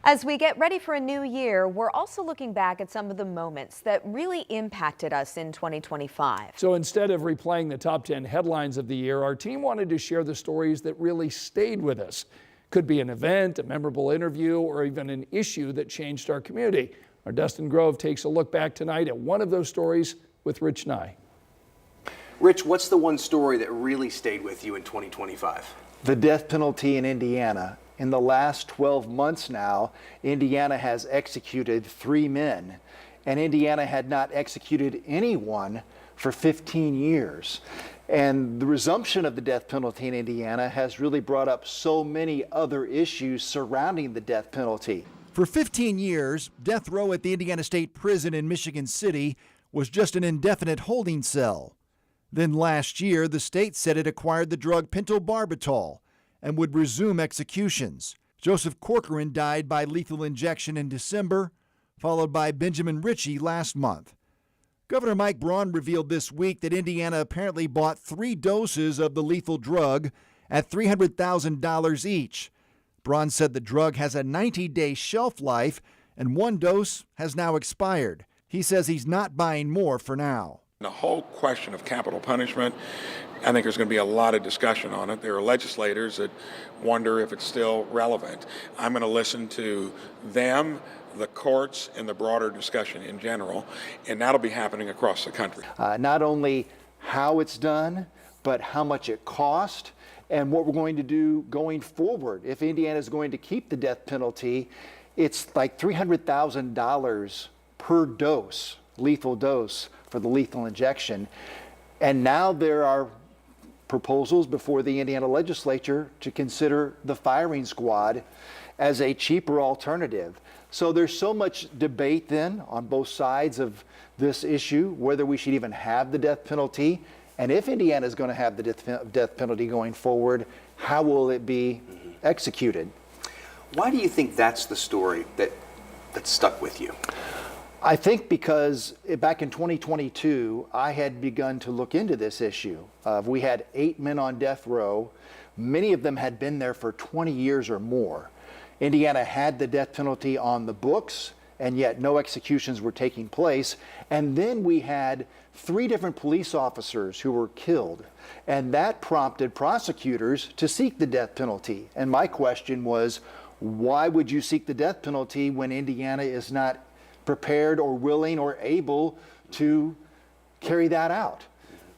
As we get ready for a new year, we're also looking back at some of the moments that really impacted us in 2025. So instead of replaying the top 10 headlines of the year, our team wanted to share the stories that really stayed with us. Could be an event, a memorable interview, or even an issue that changed our community. Our Dustin Grove takes a look back tonight at one of those stories with Rich Nye. Rich, what's the one story that really stayed with you in 2025? The death penalty in Indiana. In the last 12 months now, Indiana has executed 3 men, and Indiana had not executed anyone for 15 years. And the resumption of the death penalty in Indiana has really brought up so many other issues surrounding the death penalty. For 15 years, death row at the Indiana State Prison in Michigan City was just an indefinite holding cell. Then last year, the state said it acquired the drug pentobarbital and would resume executions. Joseph Corcoran died by lethal injection in December, followed by Benjamin Ritchie last month. Governor Mike Braun revealed this week that Indiana apparently bought 3 doses of the lethal drug at $300,000 each. Braun said the drug has a 90-day shelf life and 1 dose has now expired. He says he's not buying more for now. The whole question of capital punishment, I think there's going to be a lot of discussion on it. There are legislators that wonder if it's still relevant. I'm going to listen to them, the courts, and the broader discussion in general, and that'll be happening across the country. Not only how it's done, but how much it cost and what we're going to do going forward. If Indiana is going to keep the death penalty, it's like $300,000 per dose, lethal dose for the lethal injection. And now there are proposals before the Indiana legislature to consider the firing squad as a cheaper alternative. So there's so much debate then on both sides of this issue, whether we should even have the death penalty. And if Indiana is going to have the death penalty going forward, how will it be executed? Why do you think that's the story that stuck with you? I think because back in 2022, I had begun to look into this issue. We had 8 men on death row. Many of them had been there for 20 years or more. Indiana had the death penalty on the books, and yet no executions were taking place. And then we had 3 different police officers who were killed. And that prompted prosecutors to seek the death penalty. And my question was, why would you seek the death penalty when Indiana is not prepared or willing or able to carry that out?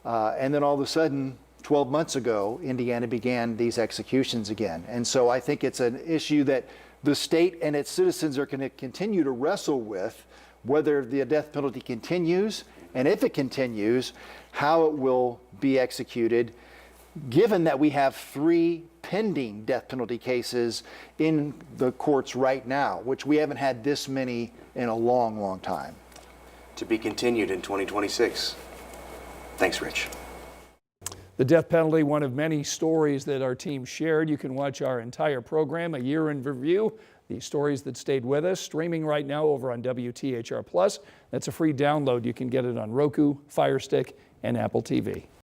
And then all of a sudden, 12 months ago, Indiana began these executions again. And so I think it's an issue that the state and its citizens are going to continue to wrestle with, whether the death penalty continues, and if it continues, how it will be executed, given that we have 3 pending death penalty cases in the courts right now, which we haven't had this many in a long, long time. To be continued in 2026. Thanks, Rich. The death penalty, one of many stories that our team shared. You can watch our entire program, A Year in Review, the stories that stayed with us, streaming right now over on WTHR Plus. That's a free download. You can get it on Roku, Fire Stick, and Apple TV.